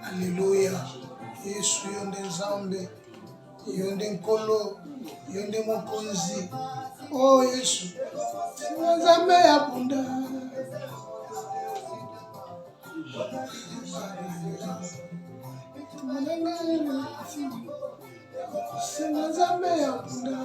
Alléluia. Yesu yonde nzambe, yonde nkolo, yonde mokonzi. Oh Yesu, nzambe ya bunda. Nzambe ya bunda.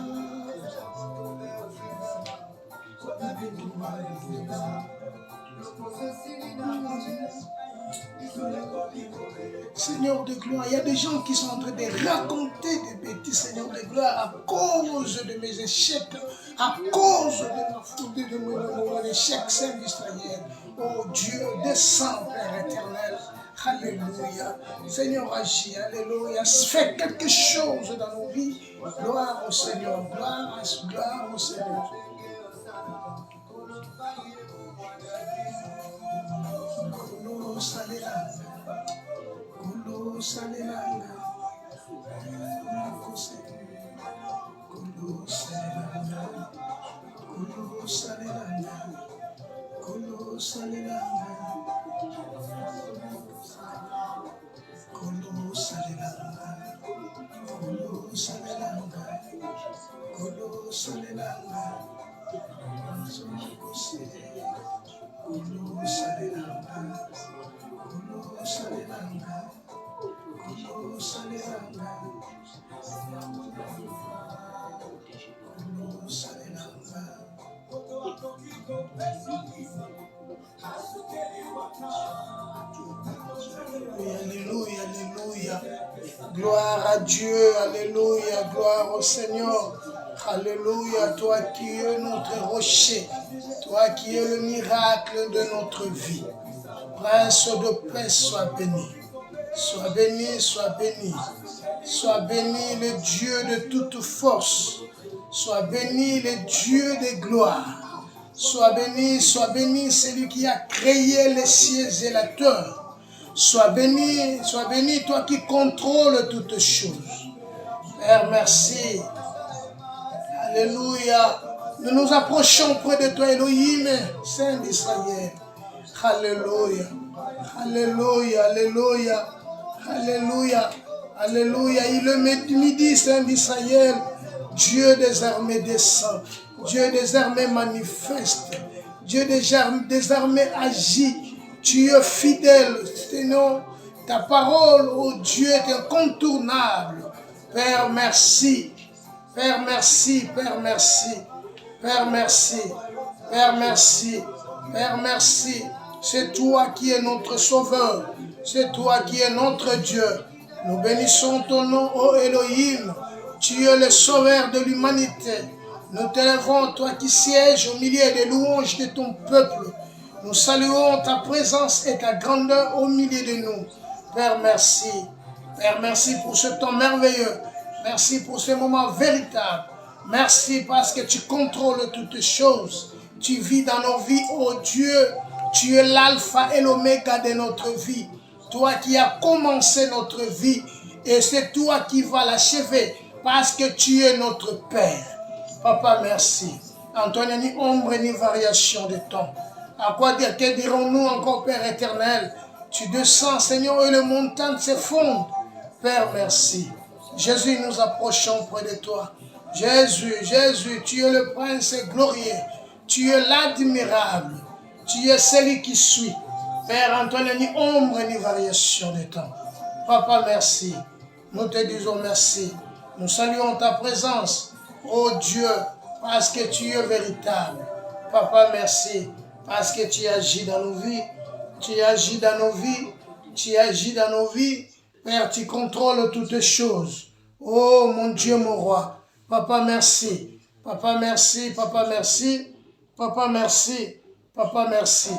Seigneur de gloire, il y a des gens qui sont en train de raconter des bêtises, Seigneur de gloire, à cause de mes échecs, à cause de mon échec industriel. Oh Dieu, descends, Père éternel. Alléluia. Seigneur, agis. Alléluia. Fais quelque chose dans nos vies. Gloire au Seigneur. Gloire au Seigneur. Alléluia, alléluia. Gloire à Dieu, alléluia, gloire au Seigneur. Alléluia, toi qui es notre rocher, toi qui es le miracle de notre vie. Prince de paix, sois béni. Sois béni, sois béni. Sois béni le Dieu de toute force. Sois béni le Dieu de gloire. Sois béni celui qui a créé les cieux et la terre. Sois béni toi qui contrôles toutes choses. Père, merci. Alléluia. Nous nous approchons près de toi, Elohim, Saint d'Israël. Alléluia. Alléluia. Alléluia. Alléluia. Alléluia. Il est midi, Saint d'Israël. Dieu des armées descend. Dieu des armées manifeste. Dieu des armées agit. Tu es fidèle. Seigneur, ta parole, oh Dieu, est incontournable. Père, merci. Père, merci. Père, merci. Père, merci. Père, merci. Père, merci. C'est toi qui es notre sauveur. C'est toi qui es notre Dieu. Nous bénissons ton nom, ô Elohim. Tu es le sauveur de l'humanité. Nous t'élèvons, toi qui sièges au milieu des louanges de ton peuple. Nous saluons ta présence et ta grandeur au milieu de nous. Père, merci. Père, merci pour ce temps merveilleux. Merci pour ce moment véritable. Merci parce que tu contrôles toutes choses. Tu vis dans nos vies, oh Dieu. Tu es l'alpha et l'oméga de notre vie. Toi qui as commencé notre vie. Et c'est toi qui vas l'achever parce que tu es notre Père. Papa, merci. Antoine, ni ombre ni variation de temps. À quoi dire, que dirons-nous encore, Père éternel? Tu descends, Seigneur, et les montagnes s'effondrent. Père, merci. Jésus, nous approchons près de toi. Jésus, Jésus, tu es le prince glorieux. Tu es l'admirable. Tu es celui qui suit. Père Antoine, ni ombre ni variation de temps. Papa, merci. Nous te disons merci. Nous saluons ta présence. Oh Dieu, parce que tu es véritable. Papa, merci. Parce que tu agis dans nos vies. Tu agis dans nos vies. Tu agis dans nos vies. Père, tu contrôles toutes choses. Oh mon Dieu, mon roi. Papa, merci. Papa, merci. Papa, merci. Papa, merci. Papa, merci.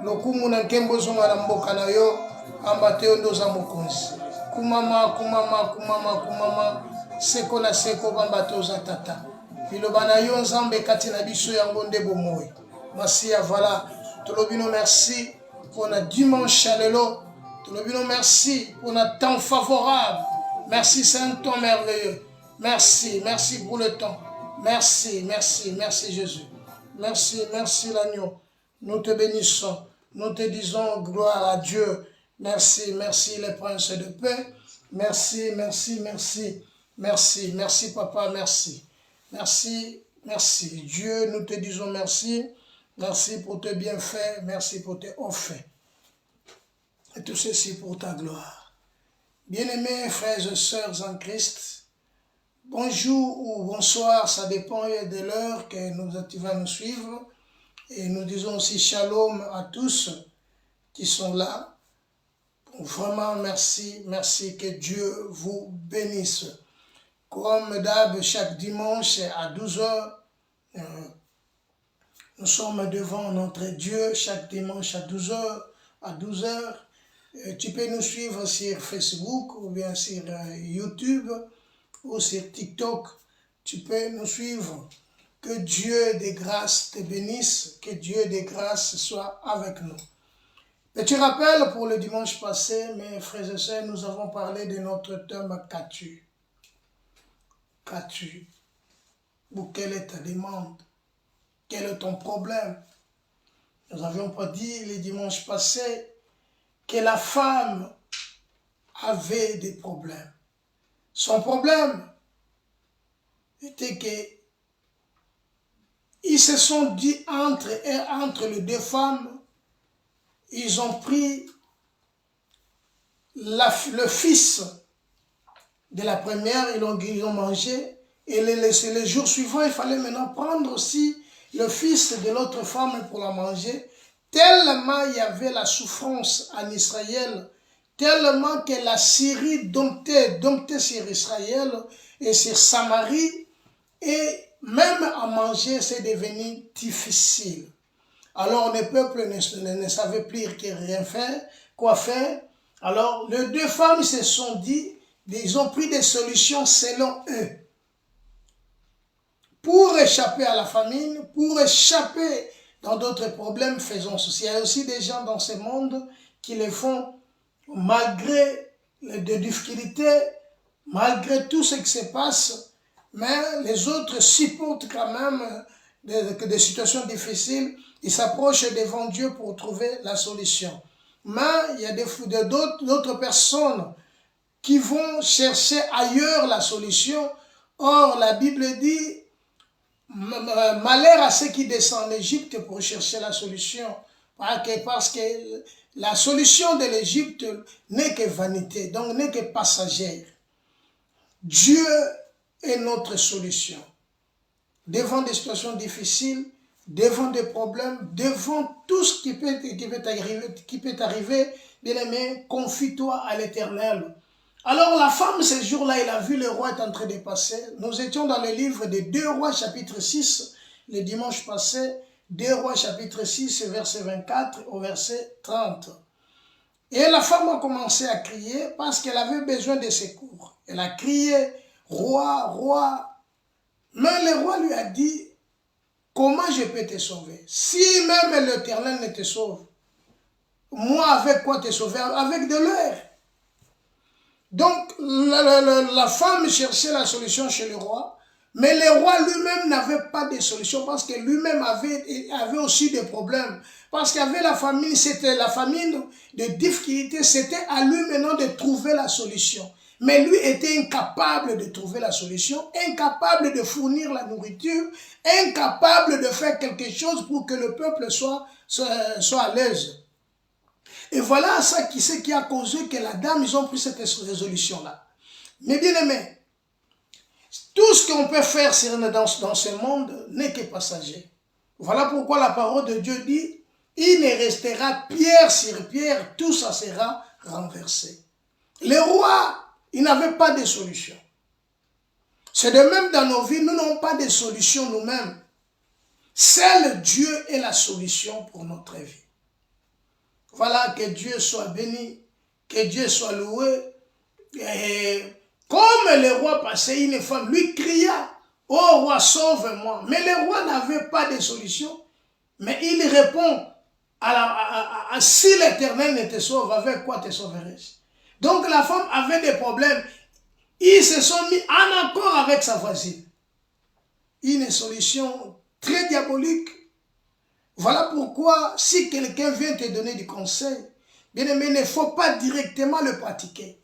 Lokumu na nkembo zonga na mboka na yo. Ambate ondoza mokonzi. Kumama, kumama, kumama, kumama. Seko na seko bambate oza tata. Biloba na yo nzambe kati na biso yango nde bomoi. Merci avala. Tolobino merci pour na dimanche à lelo. Tolobino merci pour notre temps favorable. Merci, c'est un temps merveilleux. Merci, merci pour le temps. Merci, merci, merci Jésus. Merci, merci l'agneau. Nous te bénissons. Nous te disons gloire à Dieu. Merci, merci les princes de paix. Merci, merci, merci. Merci, merci papa, merci. Merci, merci. Dieu, nous te disons merci. Merci pour tes bienfaits. Merci pour tes offres. Et tout ceci pour ta gloire. Bien-aimés frères et sœurs en Christ, bonjour ou bonsoir, ça dépend de l'heure que tu vas nous suivre. Et nous disons aussi shalom à tous qui sont là. Vraiment, merci, merci, que Dieu vous bénisse. Comme d'hab, chaque dimanche à 12 heures, nous sommes devant notre Dieu, chaque dimanche à 12 heures. À 12 heures. Tu peux nous suivre sur Facebook ou bien sur YouTube ou sur TikTok. Tu peux nous suivre. Que Dieu de grâce te bénisse, que Dieu de grâce soit avec nous. Petit rappel pour le dimanche passé, mes frères et sœurs, nous avons parlé de notre thème « Qu'as-tu » ? Qu'as-tu ? Ou quelle est ta demande ? Quel est ton problème ? Nous avions pas dit le dimanche passé que la femme avait des problèmes. Son problème était que ils se sont dit entre les deux femmes, ils ont pris le fils de la première, ils l'ont mangé, et le jour suivant, il fallait maintenant prendre aussi le fils de l'autre femme pour la manger. Tellement il y avait la souffrance en Israël, tellement que la Syrie domptait sur Israël et sur Samarie, et même à manger, c'est devenu difficile. Alors le peuple ne savait plus quoi faire. Alors les deux femmes se sont dit, ils ont pris des solutions selon eux. Pour échapper à la famine, pour échapper dans d'autres problèmes, faisons ceci. Il y a aussi des gens dans ce monde qui le font malgré des difficultés, malgré tout ce qui se passe, mais les autres supportent quand même des situations difficiles. Ils s'approchent devant Dieu pour trouver la solution. Mais il y a d'autres personnes qui vont chercher ailleurs la solution. Or, la Bible dit, malheur à ceux qui descendent en Égypte pour chercher la solution. Parce que la solution de l'Égypte n'est que vanité, donc n'est que passagère. Dieu est notre solution. Devant des situations difficiles, devant des problèmes, devant tout ce qui peut arriver, bien-aimé, confie-toi à l'Éternel. Alors la femme, ce jour-là, elle a vu le roi est en train de passer. Nous étions dans le livre de 2 Rois, chapitre 6, le dimanche passé. 2 Rois, chapitre 6, verset 24 au verset 30. Et la femme a commencé à crier parce qu'elle avait besoin de secours. Elle a crié, roi, roi. Mais le roi lui a dit, comment je peux te sauver? Si même l'Éternel ne te sauve, moi avec quoi te sauver? Avec de l'air. Donc la femme cherchait la solution chez le roi, mais le roi lui-même n'avait pas de solution parce que lui-même avait aussi des problèmes. Parce qu'il y avait la famine, c'était la famine de difficultés, c'était à lui maintenant de trouver la solution. Mais lui était incapable de trouver la solution, incapable de fournir la nourriture, incapable de faire quelque chose pour que le peuple soit à l'aise. Et voilà ce qui a causé que la dame, ils ont pris cette résolution-là. Mais bien aimé, tout ce qu'on peut faire dans ce monde n'est que passager. Voilà pourquoi la parole de Dieu dit, il ne restera pierre sur pierre, tout ça sera renversé. Les rois, ils n'avaient pas de solution. C'est de même dans nos vies, nous n'avons pas de solution nous-mêmes. Seul Dieu est la solution pour notre vie. Voilà, que Dieu soit béni, que Dieu soit loué. Et comme le roi passait, une femme lui cria, « Oh roi, sauve-moi » Mais le roi n'avait pas de solution. Mais il répond, si l'Éternel ne te sauve, avec quoi te sauverai-je? Donc la femme avait des problèmes. Ils se sont mis en accord avec sa voisine. Une solution très diabolique. Voilà pourquoi, si quelqu'un vient te donner du conseil, bien aimé, il ne faut pas directement le pratiquer.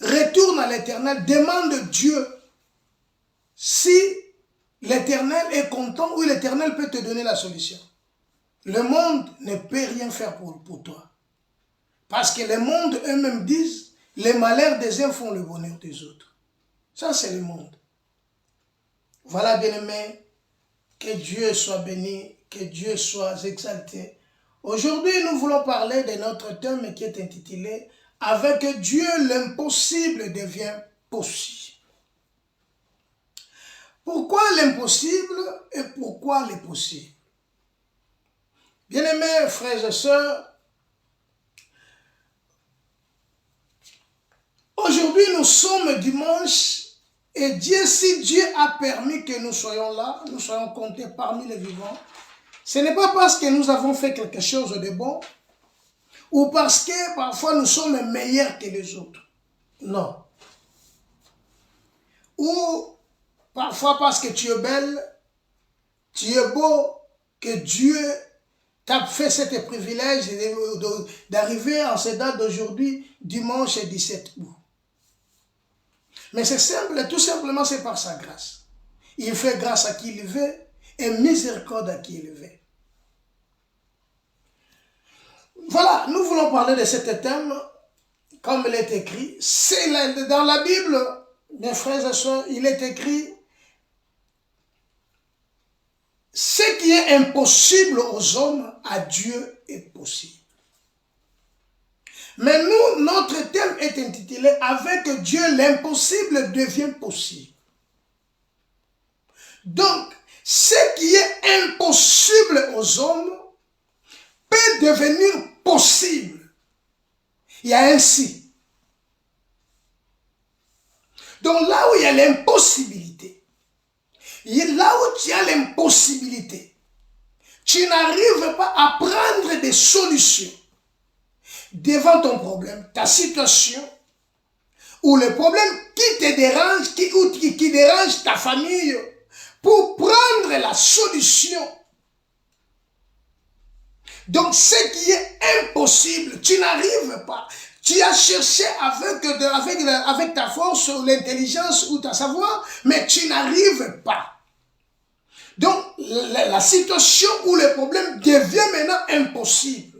Retourne à l'Éternel, demande Dieu si l'Éternel est content ou l'Éternel peut te donner la solution. Le monde ne peut rien faire pour toi. Parce que le monde eux-mêmes disent, les malheurs des uns font le bonheur des autres. Ça, c'est le monde. Voilà, bien-aimé, que Dieu soit béni, que Dieu soit exalté. Aujourd'hui, nous voulons parler de notre thème qui est intitulé « Avec Dieu, l'impossible devient possible ». Pourquoi l'impossible et pourquoi le possible? Bien-aimés frères et sœurs, aujourd'hui nous sommes dimanche et si Dieu a permis que nous soyons là, nous soyons comptés parmi les vivants, ce n'est pas parce que nous avons fait quelque chose de bon ou parce que parfois nous sommes meilleurs que les autres. Non. Ou parfois parce que tu es belle, tu es beau, que Dieu t'a fait ce privilège d'arriver en cette date d'aujourd'hui, dimanche 17 août. Mais c'est simple, tout simplement c'est par sa grâce. Il fait grâce à qui il veut et miséricorde à qui il veut. Voilà, nous voulons parler de ce thème, comme il est écrit. C'est dans la Bible, mes frères et sœurs, il est écrit ce qui est impossible aux hommes, à Dieu est possible. Mais nous, notre thème est intitulé « Avec Dieu, l'impossible devient possible ». Donc, ce qui est impossible aux hommes peut devenir possible. Il y a un si. Donc là où il y a l'impossibilité, là où tu as l'impossibilité, tu n'arrives pas à prendre des solutions devant ton problème, ta situation, ou le problème qui te dérange, qui dérange ta famille, pour prendre la solution. Donc, ce qui est impossible, tu n'arrives pas. Tu as cherché avec ta force ou l'intelligence ou ta savoir, mais tu n'arrives pas. Donc, la situation ou le problème devient maintenant impossible.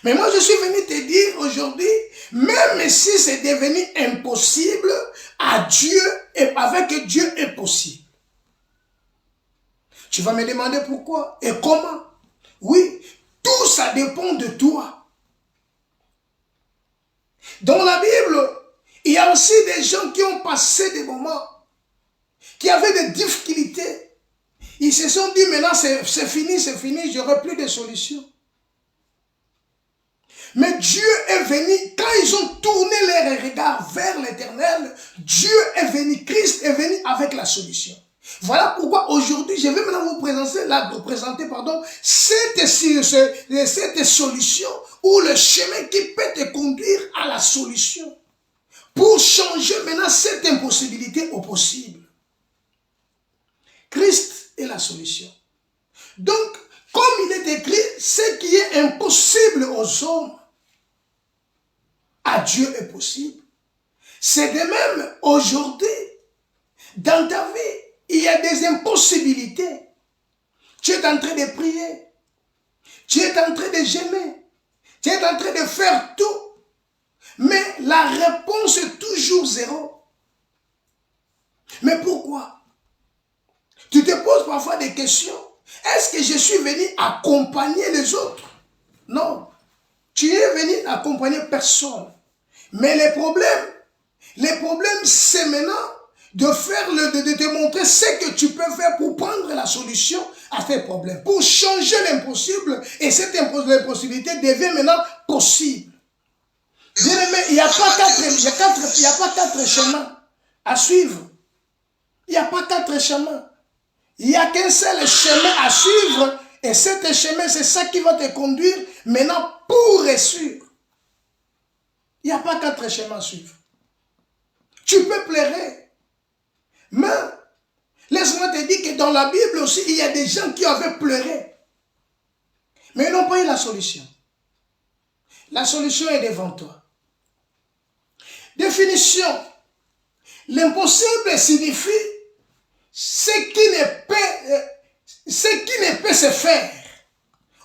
Mais moi, je suis venu te dire aujourd'hui, même si c'est devenu impossible, à Dieu et avec Dieu est possible. Tu vas me demander pourquoi et comment. Oui, tout ça dépend de toi. Dans la Bible, il y a aussi des gens qui ont passé des moments, qui avaient des difficultés. Ils se sont dit, maintenant c'est fini, j'aurai plus de solution. Mais Dieu est venu, quand ils ont tourné leurs regards vers l'Éternel, Dieu est venu, Christ est venu avec la solution. Voilà pourquoi aujourd'hui, je vais maintenant vous présenter cette solution ou le chemin qui peut te conduire à la solution. Pour changer maintenant cette impossibilité au possible. Christ est la solution. Donc, comme il est écrit, ce qui est impossible aux hommes, à Dieu est possible. C'est de même aujourd'hui, dans ta vie, il y a des impossibilités. Tu es en train de prier. Tu es en train de jeûner. Tu es en train de faire tout. Mais la réponse est toujours zéro. Mais pourquoi? Tu te poses parfois des questions. Est-ce que je suis venu accompagner les autres? Non. Tu es venu accompagner personne. Mais les problèmes, c'est maintenant de te montrer ce que tu peux faire pour prendre la solution à tes problèmes, pour changer l'impossible, et cette impossibilité devient maintenant possible. Bien aimé, il n'y a pas quatre chemins à suivre. Il n'y a pas quatre chemins. Il n'y a qu'un seul chemin à suivre, et cet chemin, c'est ça qui va te conduire maintenant pour réussir. Il n'y a pas quatre chemins à suivre. Tu peux pleurer. Mais, laisse-moi te dire que dans la Bible aussi, il y a des gens qui avaient pleuré. Mais ils n'ont pas eu la solution. La solution est devant toi. Définition. L'impossible signifie ce qui ne peut se faire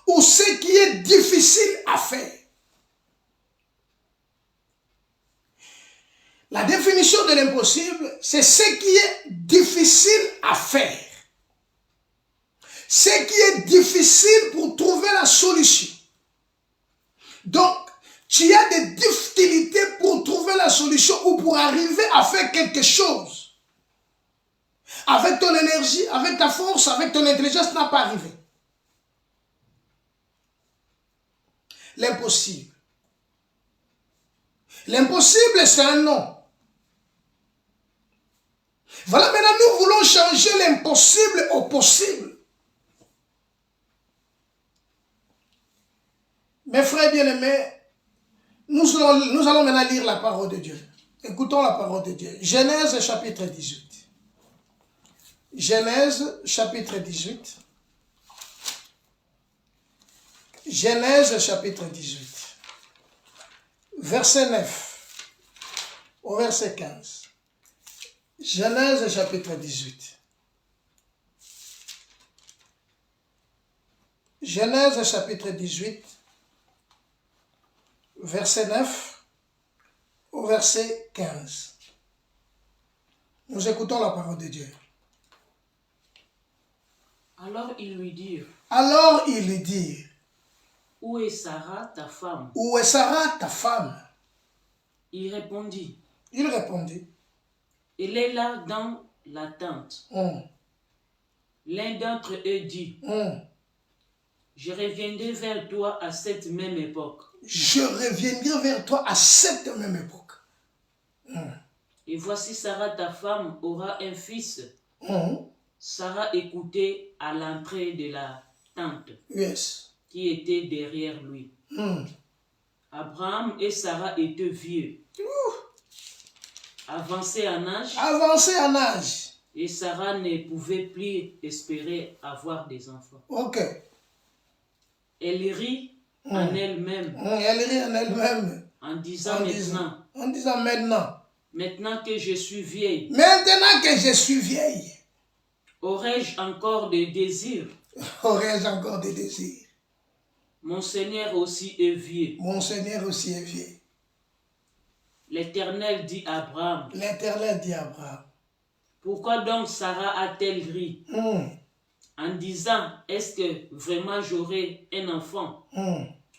ou ce qui est difficile à faire. La définition de l'impossible, c'est ce qui est difficile à faire. Ce qui est difficile pour trouver la solution. Donc, tu as des difficultés pour trouver la solution ou pour arriver à faire quelque chose. Avec ton énergie, avec ta force, avec ton intelligence, n'a pas arrivé. L'impossible. L'impossible, c'est un nom. Voilà, maintenant, nous voulons changer l'impossible au possible. Mes frères bien-aimés, nous allons maintenant lire la parole de Dieu. Écoutons la parole de Dieu. Genèse chapitre 18. Genèse chapitre 18. Genèse chapitre 18. Verset 9 au verset 15. Genèse chapitre 18. Genèse chapitre 18, verset 9 au verset 15. Nous écoutons la parole de Dieu. Alors ils lui dirent. Où est Sarah, ta femme? Où est Sarah, ta femme? Il répondit. Elle est là dans la tente. L'un d'entre eux dit. Je reviendrai vers toi à cette même époque. Et voici Sarah, ta femme, aura un fils. Sarah écoutait à l'entrée de la tente. Qui était derrière lui. Abraham et Sarah étaient vieux. Avancé en âge. Avancé en âge. Et Sarah ne pouvait plus espérer avoir des enfants. Ok. Elle rit en elle-même. Elle rit en elle-même. En disant maintenant. En disant maintenant. Maintenant que je suis vieille. Maintenant que je suis vieille. Aurais-je encore des désirs? Aurais-je encore des désirs? Mon Seigneur aussi est vieux. Mon Seigneur aussi est vieux. L'Éternel dit à Abraham. L'Éternel dit à Abraham. Pourquoi donc Sarah a-t-elle ri? En disant, est-ce que vraiment j'aurai un enfant?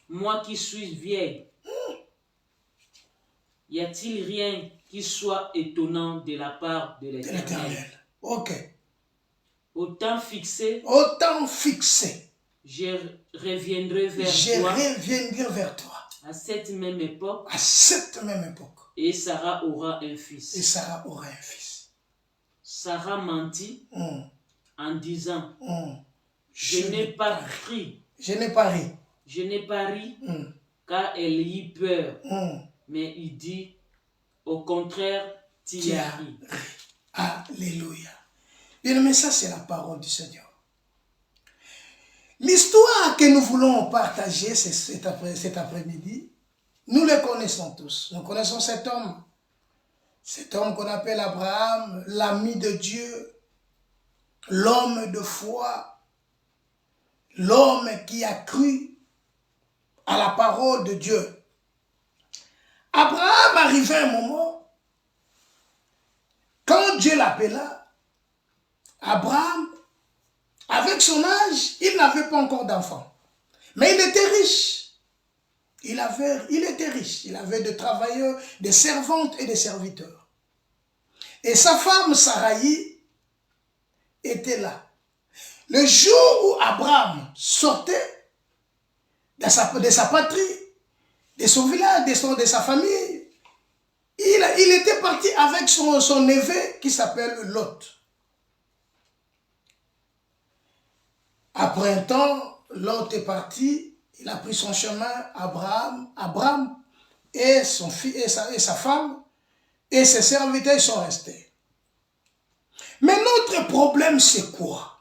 Moi qui suis vieille. Y a-t-il rien qui soit étonnant de la part de l'Éternel? Ok. Au temps fixé. Au temps fixé. Je reviendrai vers toi. Je reviendrai vers toi. À cette même époque. À cette même époque. Et Sarah aura un fils. Et Sarah aura un fils. Sarah mentit en disant, je n'ai pas ri. Je n'ai pas ri. Je n'ai pas ri car elle y peur. Mais il dit, au contraire, tu as ri. Alléluia. Bien, mais ça c'est la parole du Seigneur. L'histoire que nous voulons partager cet après-midi, nous le connaissons tous. Nous connaissons cet homme. Cet homme qu'on appelle Abraham, l'ami de Dieu, l'homme de foi, l'homme qui a cru à la parole de Dieu. Abraham arrivait un moment, quand Dieu l'appela, Abraham, avec son âge, il n'avait pas encore d'enfant. Mais il était riche. Il était riche. Il avait des travailleurs, des servantes et des serviteurs. Et sa femme, Saraï, était là. Le jour où Abraham sortait de sa patrie, de son village, de sa famille, il était parti avec son neveu qui s'appelle Lot. Après un temps, Lot est parti, il a pris son chemin, Abraham et son fils et sa femme et ses serviteurs sont restés. Mais notre problème c'est quoi?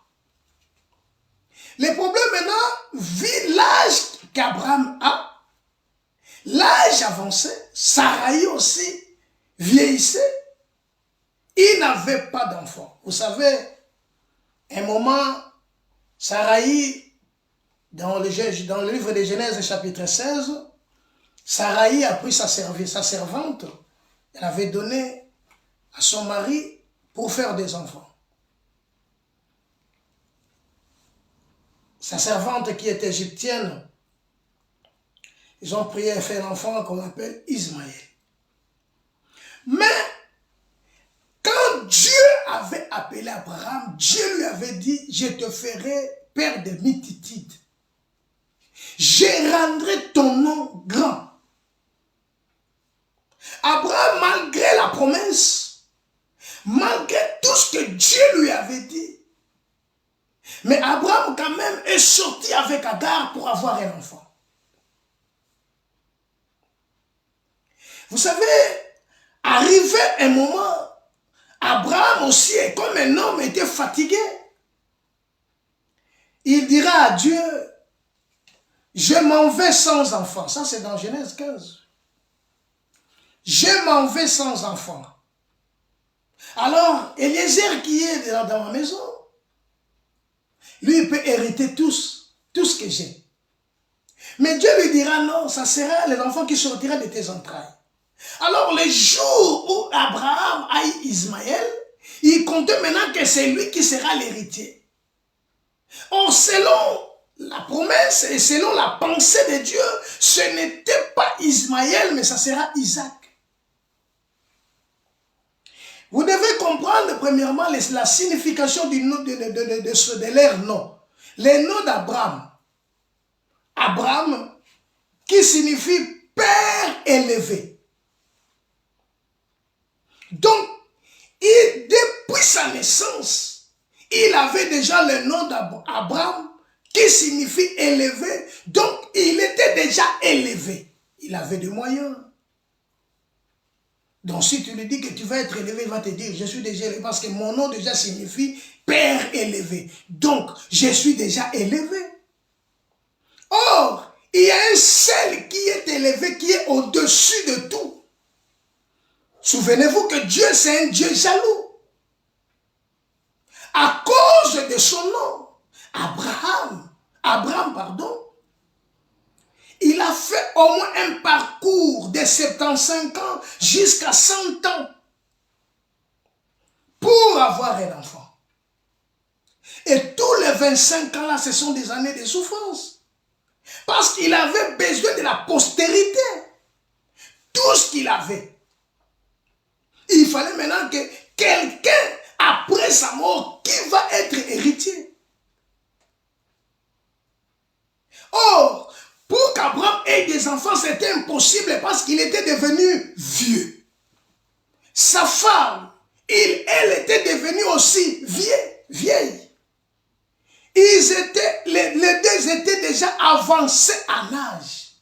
Le problème maintenant, vu l'âge qu'Abraham a, l'âge avancé, Saraï aussi vieillissait, il n'avait pas d'enfant. Vous savez, un moment, Saraï, dans le livre de Genèse chapitre 16, Saraï a pris sa servante, elle avait donné à son mari pour faire des enfants. Sa servante qui est égyptienne, ils ont prié à faire un enfant qu'on appelle Ismaël. Mais quand Dieu avait appelé Abraham, Dieu lui avait dit, je te ferai père de multitudes. Je rendrai ton nom grand. Abraham, malgré la promesse, malgré tout ce que Dieu lui avait dit, mais Abraham quand même est sorti avec Agar pour avoir un enfant. Vous savez, arrivé un moment, Abraham aussi, comme un homme, était fatigué. Il dira à Dieu, je m'en vais sans enfant. Ça, c'est dans Genèse 15. Je m'en vais sans enfant. Alors, Eliezer qui est dans ma maison, lui, il peut hériter tout ce que j'ai. Mais Dieu lui dira, non, ça sera les enfants qui sortiront de tes entrailles. Alors, le jour où Abraham a eu Ismaël, il comptait maintenant que c'est lui qui sera l'héritier. Or, selon la promesse et selon la pensée de Dieu, ce n'était pas Ismaël, mais ça sera Isaac. Vous devez comprendre premièrement la signification du nom de leur nom. Le nom d'Abraham. Abraham, qui signifie père élevé. Donc, depuis sa naissance, il avait déjà le nom d'Abraham qui signifie élevé. Donc, il était déjà élevé. Il avait des moyens. Donc si tu lui dis que tu vas être élevé, il va te dire, je suis déjà élevé, parce que mon nom déjà signifie Père élevé. Donc, je suis déjà élevé. Or, il y a un seul qui est élevé, qui est au-dessus de tout. Souvenez-vous que Dieu, c'est un Dieu jaloux. À cause de son nom, Abraham, il a fait au moins un parcours de 75 ans jusqu'à 100 ans pour avoir un enfant. Et tous les 25 ans là, ce sont des années de souffrance. Parce qu'il avait besoin de la postérité. Tout ce qu'il avait. Il fallait maintenant que quelqu'un, après sa mort, qui va être héritier. Or, pour qu'Abraham ait des enfants, c'était impossible parce qu'il était devenu vieux. Sa femme, elle était devenue aussi vieille. Les deux étaient déjà avancés en âge.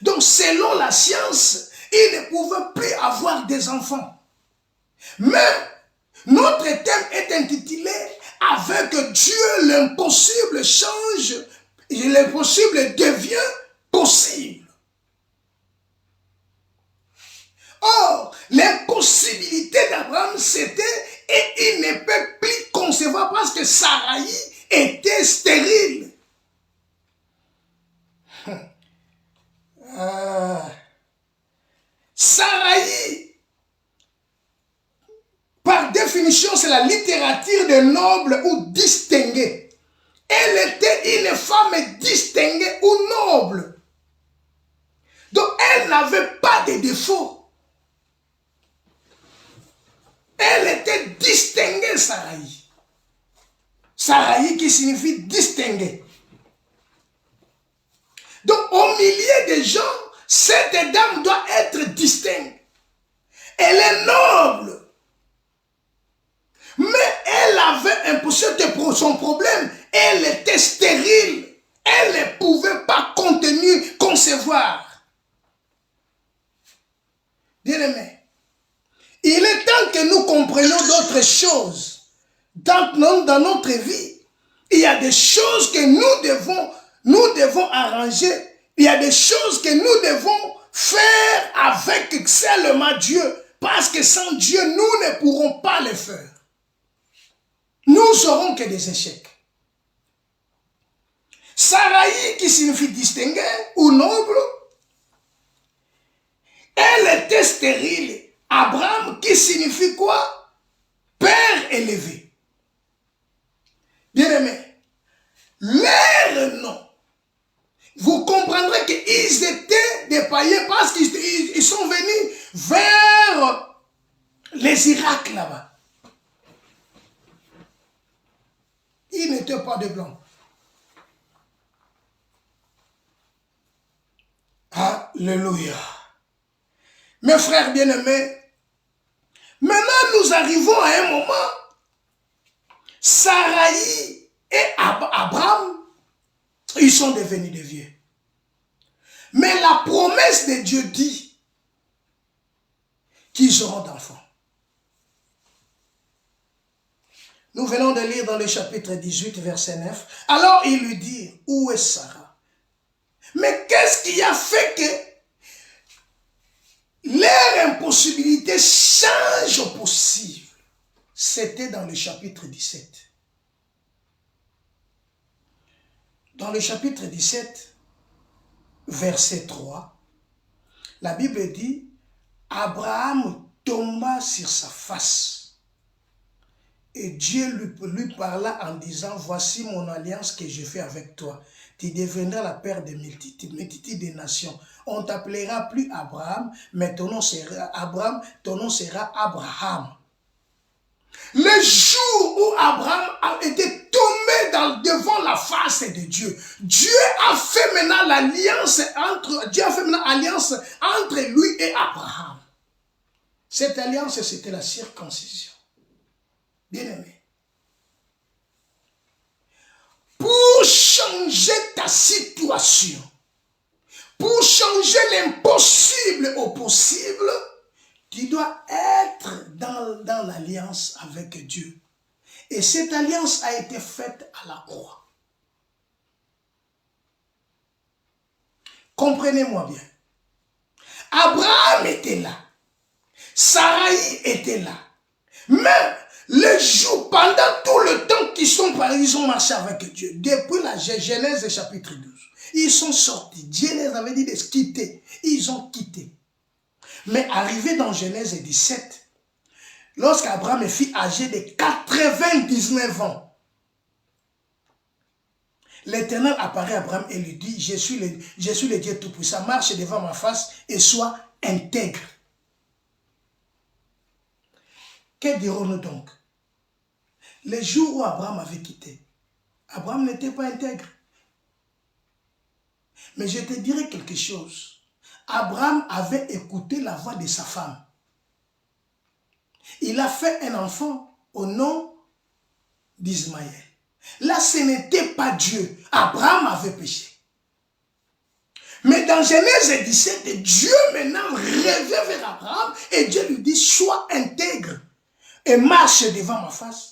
Donc, selon la science, ils ne pouvaient plus avoir des enfants. Mais, notre thème est intitulé « Avec Dieu, l'impossible change, et l'impossible devient possible ». Or, l'impossibilité d'Abraham, c'était « Et il ne peut plus concevoir parce que Saraï était stérile ». Saraï, par définition, c'est la littérature de noble ou distinguée. Elle était une femme distinguée ou noble. Donc, elle n'avait pas de défaut. Elle était distinguée, Saraï. Saraï qui signifie distinguée. Donc, au milieu des gens, cette dame doit être distincte. Elle est noble. Mais elle avait son problème. Elle était stérile. Elle ne pouvait pas concevoir. Bien-aimés, il est temps que nous comprenions d'autres choses. Dans notre vie, il y a des choses que nous devons arranger. Il y a des choses que nous devons faire avec seulement Dieu. Parce que sans Dieu, nous ne pourrons pas le faire. Nous n'aurons que des échecs. Saraï, qui signifie distingué ou noble, elle était stérile. Abraham, qui signifie quoi? Père élevé. Bien-aimés, leur nom, vous comprendrez qu'ils étaient des païens parce qu'ils sont venus vers les Irak là-bas. Ils n'étaient pas de blancs. Alléluia. Mes frères bien-aimés, maintenant nous arrivons à un moment, Saraï et Abraham, ils sont devenus des vieux. Mais la promesse de Dieu dit qu'ils auront d'enfants. Nous venons de lire dans le chapitre 18, verset 9. Alors il lui dit, où est Sarah? Mais qu'est-ce qui a fait que leur impossibilité change au possible? C'était dans le chapitre 17. Dans le chapitre 17, verset 3, la Bible dit, Abraham tomba sur sa face. Et Dieu lui parla en disant, voici mon alliance que je fais avec toi. Tu deviendras la père de multitudes des nations. On ne t'appellera plus Abraham, mais ton nom sera Abraham. Le jour où Abraham a été tombé devant la face de Dieu, Dieu a fait maintenant alliance entre lui et Abraham. Cette alliance, c'était la circoncision. Bien-aimé, pour changer ta situation, pour changer l'impossible au possible, Tu dois être dans l'alliance avec Dieu. Et cette alliance a été faite à la croix. Comprenez-moi bien. Abraham était là. Sarai était là. Mais le jour, pendant tout le temps ils ont marché avec Dieu. Depuis la Genèse chapitre 12. Ils sont sortis. Dieu les avait dit de quitter. Ils ont quitté. Mais arrivé dans Genèse 17, lorsqu'Abraham fut âgé de 99 ans, l'Éternel apparaît à Abraham et lui dit, je suis le Dieu Tout-Puissant, marche devant ma face et sois intègre. Que dirons-nous donc? Le jour où Abraham avait quitté, Abraham n'était pas intègre. Mais je te dirai quelque chose. Abraham avait écouté la voix de sa femme. Il a fait un enfant au nom d'Ismaël. Là, ce n'était pas Dieu. Abraham avait péché. Mais dans Genèse 17, Dieu maintenant revient vers Abraham et Dieu lui dit, sois intègre et marche devant ma face.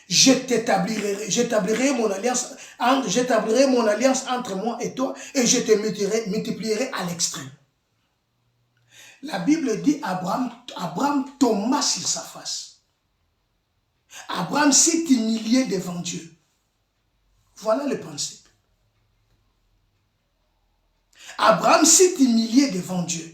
J'établirai mon alliance entre moi et toi et je te multiplierai à l'extrême. La Bible dit Abraham tomba sur sa face. Abraham s'est humilié devant Dieu. Voilà le principe. Abraham s'est humilié devant Dieu.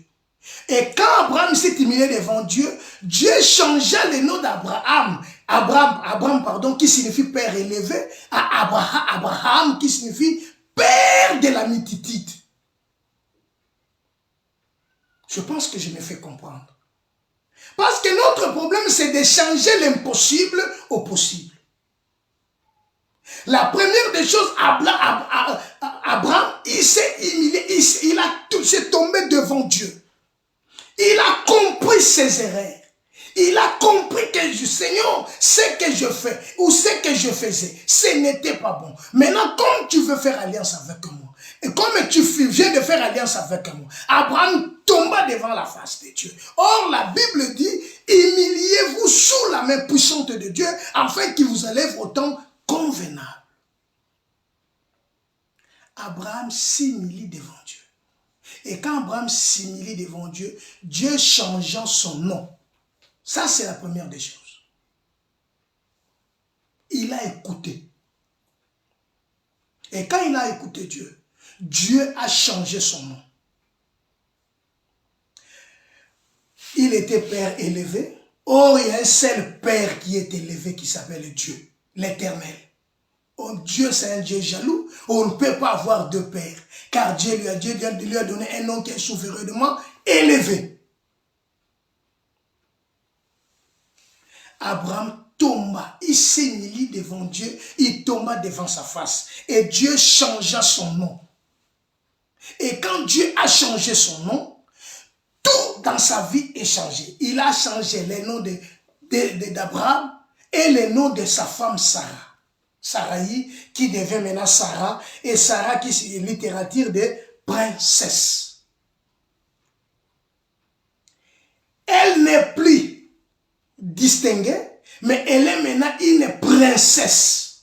Et quand Abraham s'est humilié devant Dieu, Dieu changea le nom d'Abraham. Abraham, qui signifie père élevé, à Abraham, qui signifie père de la multitude. Je pense que je me fais comprendre. Parce que notre problème, c'est de changer l'impossible au possible. La première des choses, Abraham, il s'est humilié, il s'est tombé devant Dieu. Il a compris ses erreurs. Il a compris que Seigneur, ce que je fais ou ce que je faisais, ce n'était pas bon. Maintenant, comme tu veux faire alliance avec moi, et comme tu viens de faire alliance avec moi, Abraham tomba devant la face de Dieu. Or, la Bible dit, humiliez-vous sous la main puissante de Dieu, afin qu'il vous élève au temps convenable. Abraham s'humilie devant Dieu. Et quand Abraham s'humilie devant Dieu, Dieu changeant son nom. Ça, c'est la première des choses. Il a écouté. Et quand il a écouté Dieu, Dieu a changé son nom. Il était père élevé. Or, il y a un seul père qui est élevé qui s'appelle Dieu, l'Éternel. Oh, Dieu, c'est un Dieu jaloux. On ne peut pas avoir deux pères. Car Dieu lui a donné un nom qui est souverainement élevé. Abraham tomba, il s'humilie devant Dieu, il tomba devant sa face. Et Dieu changea son nom. Et quand Dieu a changé son nom, tout dans sa vie est changé. Il a changé le nom d'Abraham et le nom de sa femme Sarah. Sarai, qui devient maintenant Sarah, et Sarah qui est littérature de princesse. Elle n'est plus distinguée, mais elle est maintenant une princesse.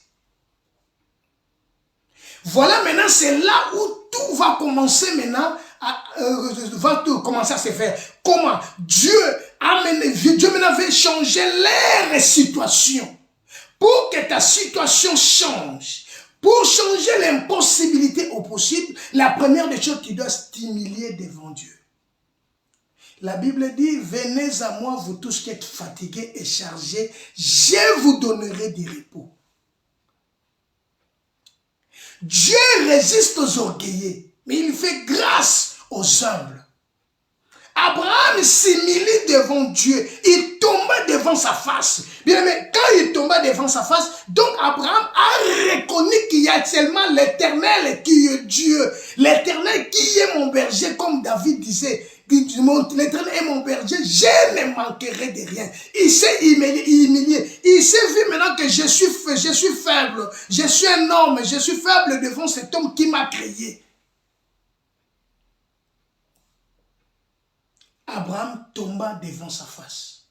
Voilà maintenant, c'est là où tout va commencer maintenant, commencer à se faire. Comment Dieu maintenant veut changer leur situation. Pour que ta situation change, pour changer l'impossibilité au possible, la première des choses, tu dois t'humilier devant Dieu. La Bible dit, venez à moi, vous tous qui êtes fatigués et chargés, je vous donnerai du repos. Dieu résiste aux orgueilleux, mais il fait grâce aux humbles. Abraham s'humilie devant Dieu. Il tomba devant sa face. Bien aimé, quand il tomba devant sa face, donc Abraham a reconnu qu'il y a seulement l'Éternel qui est Dieu. L'Éternel qui est mon berger, comme David disait. L'Éternel est mon berger, je ne manquerai de rien. Il s'est humilié. Il s'est vu maintenant que je suis faible. Je suis un homme, je suis faible devant cet homme qui m'a créé. Abraham tomba devant sa face.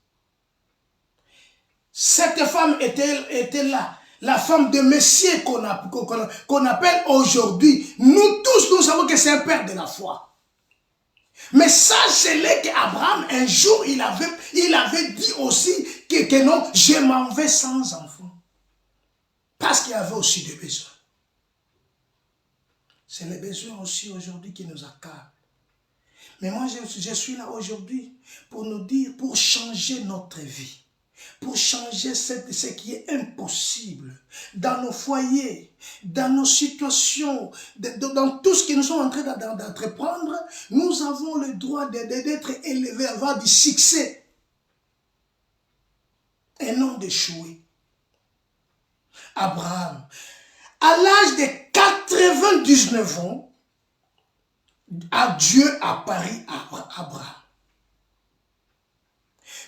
Cette femme était là, la femme de Messie qu'on appelle aujourd'hui. Nous tous, nous savons que c'est un père de la foi. Mais sachez-le qu'Abraham, un jour, il avait dit aussi que non, je m'en vais sans enfant. Parce qu'il y avait aussi des besoins. C'est les besoins aussi aujourd'hui qui nous accablent. Mais moi, je suis là aujourd'hui pour nous dire, pour changer notre vie. Pour changer ce qui est impossible dans nos foyers, dans nos situations, dans tout ce que nous sommes en train d'entreprendre, nous avons le droit d'être élevés, avoir du succès et non d'échouer. Abraham, à l'âge de 99 ans, Dieu apparut à Abraham.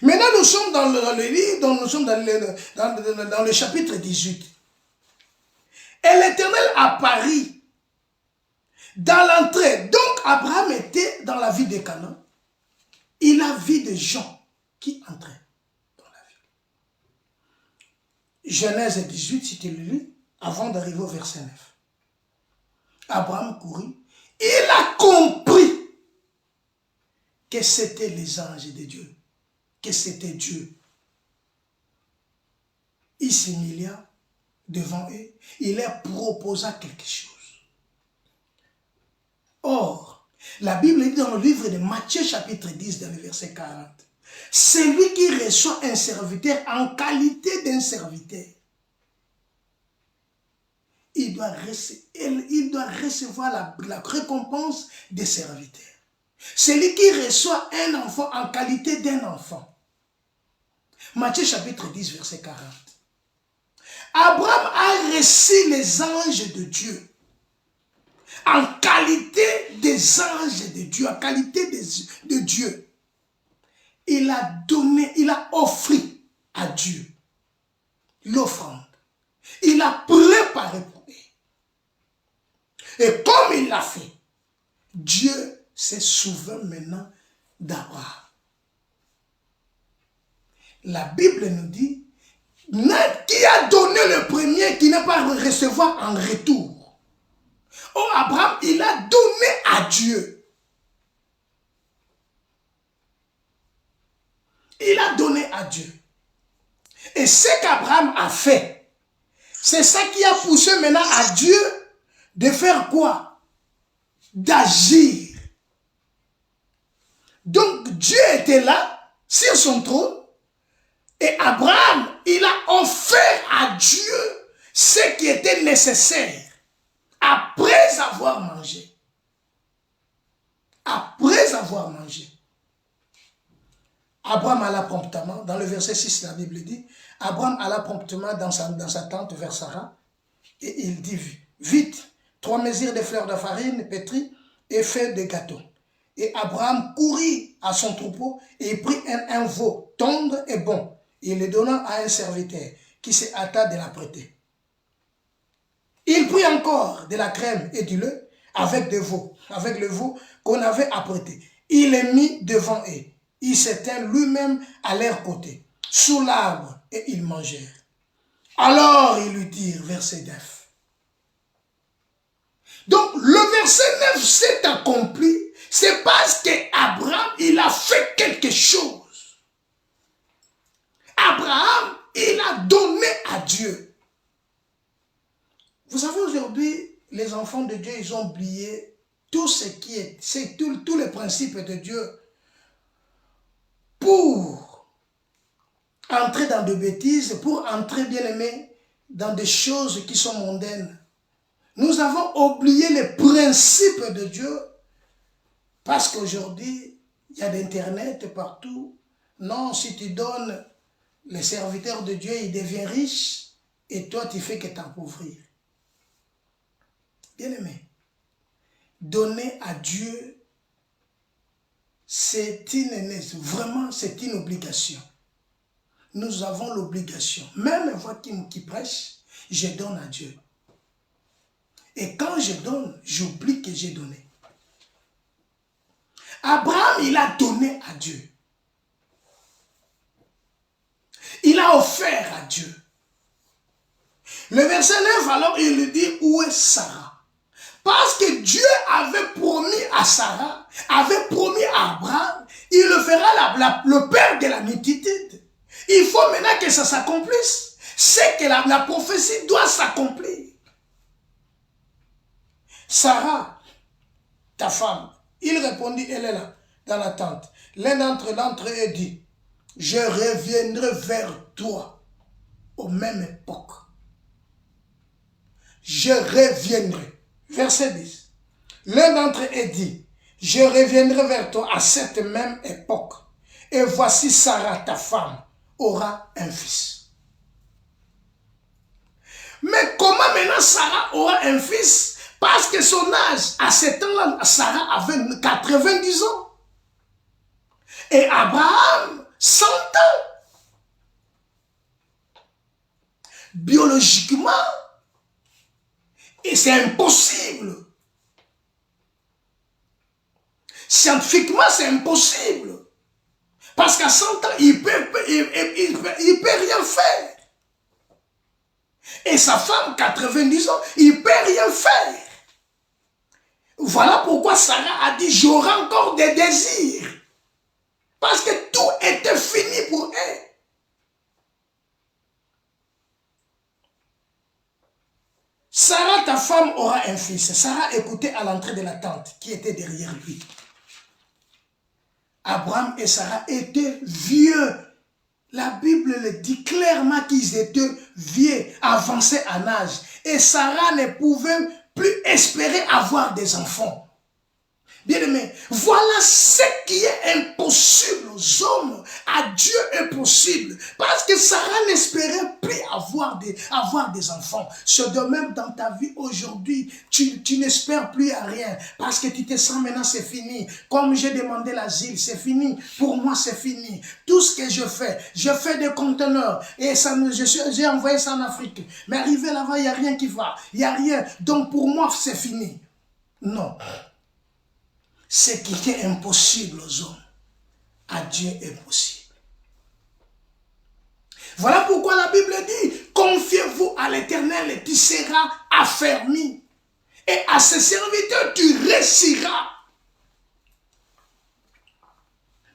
Maintenant, nous sommes dans le livre, nous sommes dans le chapitre 18. Et l'Éternel apparut dans l'entrée. Donc, Abraham était dans la ville de Canaan. Il a vu des gens qui entraient dans la ville. Genèse 18, si tu le lis, avant d'arriver au verset 9. Abraham courut. Il a compris que c'était les anges de Dieu. Que c'était Dieu. Il s'humilia devant eux. Il leur proposa quelque chose. Or, la Bible dit dans le livre de Matthieu chapitre 10, dans le verset 40, celui qui reçoit un serviteur en qualité d'un serviteur, il doit recevoir la récompense des serviteurs. Celui qui reçoit un enfant en qualité d'un enfant. Matthieu chapitre 10, verset 40. Abraham a reçu les anges de Dieu. En qualité des anges de Dieu, en qualité de Dieu. Il a offert à Dieu l'offrande. Il a préparé pour eux. Et comme il l'a fait, Dieu se souvient maintenant d'Abraham. La Bible nous dit, qui a donné le premier qui n'a pas recevoir en retour. Oh, Abraham, il a donné à Dieu. Il a donné à Dieu. Et ce qu'Abraham a fait, c'est ça qui a poussé maintenant à Dieu de faire quoi? D'agir. Donc Dieu était là, sur son trône, et Abraham, il a offert à Dieu ce qui était nécessaire après avoir mangé. Après avoir mangé. Abraham alla promptement, dans le verset 6, la Bible dit, Abraham alla promptement dans sa tente vers Sarah, et il dit, vite, 3 mesures de fleurs de farine pétries et fait des gâteaux. Et Abraham courut à son troupeau et il prit un veau tendre et bon. Il le donna à un serviteur qui se hâta de l'apprêter. Il prit encore de la crème et du lait avec le veau qu'on avait apprêté. Il les mit devant eux. Il s'étint lui-même à leur côté, sous l'arbre, et ils mangèrent. Alors ils lui dirent, verset 9. Donc le verset 9 s'est accompli. C'est parce qu'Abraham, il a fait quelque chose. Abraham, il a donné à Dieu. Vous savez, aujourd'hui, les enfants de Dieu, ils ont oublié tout ce qui est, tous les principes de Dieu pour entrer dans des bêtises, pour entrer, bien aimé, dans des choses qui sont mondaines. Nous avons oublié les principes de Dieu. Parce qu'aujourd'hui, il y a d'Internet partout. Non, si tu donnes les serviteurs de Dieu, il devient riche et toi, tu fais que t'appauvrir. Bien aimé, donner à Dieu, vraiment, c'est une obligation. Nous avons l'obligation. Même moi qui prêche, je donne à Dieu. Et quand je donne, j'oublie que j'ai donné. Abraham, il a donné à Dieu. Il a offert à Dieu. Le verset 9, alors, il lui dit, où est Sarah? Parce que Dieu avait promis à Sarah, avait promis à Abraham, il le fera le père de la multitude. Il faut maintenant que ça s'accomplisse. C'est que la prophétie doit s'accomplir. Sarah, ta femme, il répondit, elle est là, dans la tente. L'un d'entre eux dit, je reviendrai vers toi aux mêmes époques. Je reviendrai. Verset 10. L'un d'entre eux dit, je reviendrai vers toi à cette même époque. Et voici Sarah, ta femme, aura un fils. Mais comment maintenant Sarah aura un fils? Parce que son âge, à ce temps-là, Sarah avait 90 ans. Et Abraham, 100 ans. Biologiquement, et c'est impossible. Scientifiquement, c'est impossible. Parce qu'à 100 ans, il peut rien faire. Et sa femme, 90 ans, il peut rien faire. Voilà pourquoi Sarah a dit, j'aurai encore des désirs. Parce que tout était fini pour elle. Sarah, ta femme, aura un fils. Sarah écoutait à l'entrée de la tente qui était derrière lui. Abraham et Sarah étaient vieux. La Bible le dit clairement qu'ils étaient vieux, avancés en âge. Et Sarah ne pouvait plus espérer avoir des enfants. Bien-aimé, voilà ce qui est impossible aux hommes. À Dieu est possible. Parce que Sarah n'espérait plus avoir des enfants. C'est de même dans ta vie aujourd'hui. Tu n'espères plus à rien. Parce que tu te sens maintenant, c'est fini. Comme j'ai demandé l'asile, c'est fini. Pour moi, c'est fini. Tout ce que je fais des conteneurs. Et j'ai envoyé ça en Afrique. Mais arrivé là-bas, il n'y a rien qui va. Il n'y a rien. Donc pour moi, c'est fini. Non. Ce qui est impossible aux hommes, à Dieu est possible. Voilà pourquoi la Bible dit, confiez-vous à l'Éternel et tu seras affermi. Et à ses serviteurs, tu réussiras.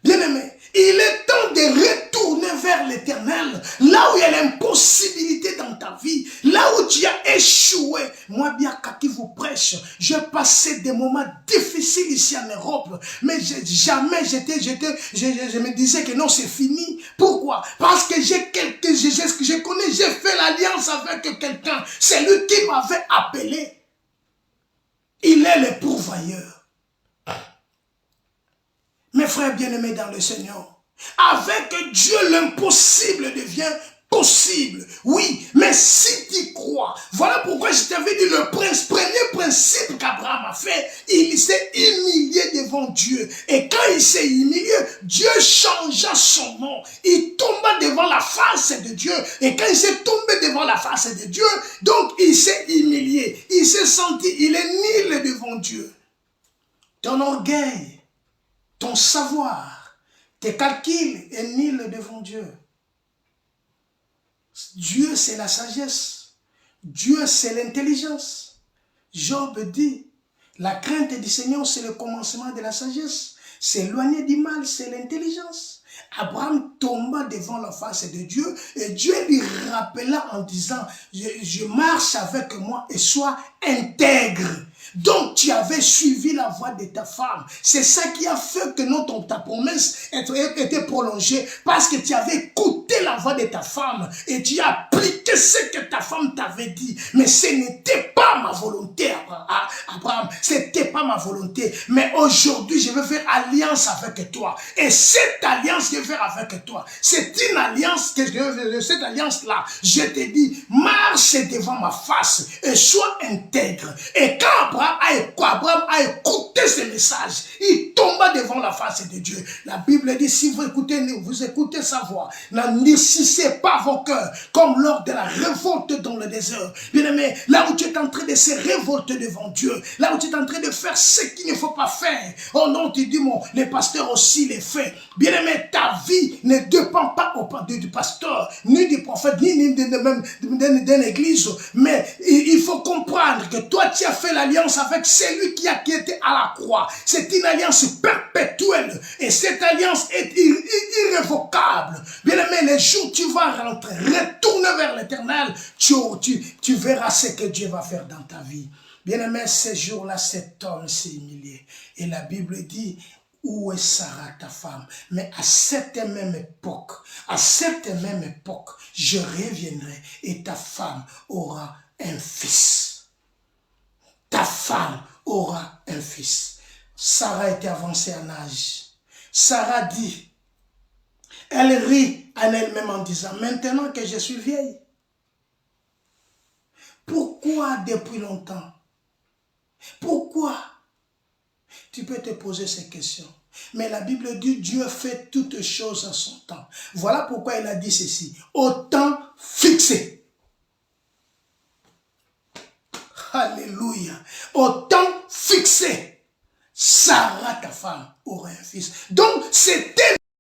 Bien-aimé, il est temps de retourner vers l'Éternel, là où il y a l'impossibilité dans ta vie, là où tu as échoué. Moi, bien qu'à qui vous prêche, j'ai passé des moments difficiles ici en Europe, mais jamais je me disais que non, c'est fini. Pourquoi? Parce que je connais, j'ai fait l'alliance avec quelqu'un, c'est lui qui m'avait appelé. Il est le pourvoyeur. Mes frères bien-aimés dans le Seigneur, avec Dieu, l'impossible devient possible. Oui, mais si tu crois, voilà pourquoi je t'avais dit le premier principe qu'Abraham a fait, il s'est humilié devant Dieu. Et quand il s'est humilié, Dieu changea son nom. Il tomba devant la face de Dieu. Et quand il s'est tombé devant la face de Dieu, donc il s'est humilié. Il s'est senti, il est nul devant Dieu. Ton orgueil, ton savoir, tes calculs est nul devant Dieu. Dieu, c'est la sagesse. Dieu, c'est l'intelligence. Job dit, la crainte du Seigneur, c'est le commencement de la sagesse. S'éloigner du mal, c'est l'intelligence. Abraham tomba devant la face de Dieu et Dieu lui rappela en disant, je marche avec moi et sois intègre. Donc tu avais suivi la voie de ta femme. C'est ça qui a fait que ta promesse était prolongée. Parce que tu avais écouté la voix de ta femme. Et tu as appliqué ce que ta femme t'avait dit. Mais ce n'était pas ma volonté, Abraham. Ce n'était pas ma volonté. Mais aujourd'hui, je veux faire alliance avec toi. Et cette alliance que je vais faire avec toi, c'est une alliance cette alliance-là, je te dis, marche devant ma face et sois intègre. Et quand Abraham a écouté ce message. Il tomba devant la face de Dieu. La Bible dit, si vous écoutez sa voix, n'endurcissez pas vos cœurs, comme lors de la révolte dans le désert. Bien-aimé, là où tu es en train de se révolter devant Dieu, là où tu es en train de faire ce qu'il ne faut pas faire, oh non, tu dis, les pasteurs aussi les fait. Bien-aimé, ta vie ne dépend pas du pasteur, ni du prophète, ni d'une église, mais il faut comprendre que toi, tu as fait l'alliance avec celui qui était à la croix. C'est une alliance perpétuelle et cette alliance est irrévocable. Bien-aimé, les jours où tu vas rentrer, retourner vers l'Éternel, tu verras ce que Dieu va faire dans ta vie. Bien-aimé, ces jours-là, cet homme s'est humilié. Et la Bible dit, où est Sarah, ta femme? Mais à cette même époque, je reviendrai et ta femme aura un fils. Ta femme aura un fils. Sarah était avancée en âge. Sarah dit, elle rit en elle-même en disant, maintenant que je suis vieille, pourquoi depuis longtemps? Pourquoi? Tu peux te poser ces questions. Mais la Bible dit, Dieu fait toutes choses à son temps. Voilà pourquoi il a dit ceci, au temps fixé. Alléluia. Au temps fixé, Sarah, ta femme, aura un fils. Donc, c'était